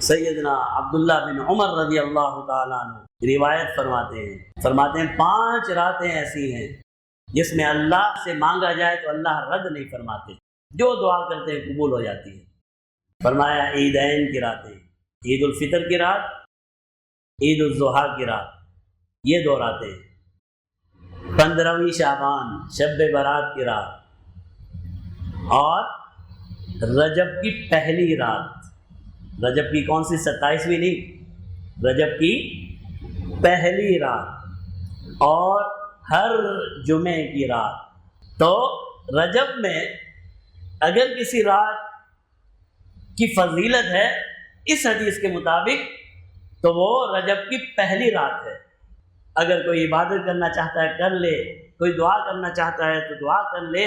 سیدنا عبداللہ بن عمر رضی اللہ تعالیٰ عنہ روایت فرماتے ہیں 5 راتیں ایسی ہیں جس میں اللہ سے مانگا جائے تو اللہ رد نہیں فرماتے، جو دعا کرتے ہیں قبول ہو جاتی ہے۔ فرمایا عیدین کی راتیں، عید الفطر کی رات، عید الاضحیٰ کی رات، یہ 2 راتیں، 15ویں شعبان شب برات کی رات، اور رجب کی پہلی رات۔ رجب کی کون سی؟ 27ویں نہیں، رجب کی پہلی رات، اور ہر جمعے کی رات۔ تو رجب میں اگر کسی رات کی فضیلت ہے اس حدیث کے مطابق تو وہ رجب کی پہلی رات ہے۔ اگر کوئی عبادت کرنا چاہتا ہے کر لے، کوئی دعا کرنا چاہتا ہے تو دعا کر لے،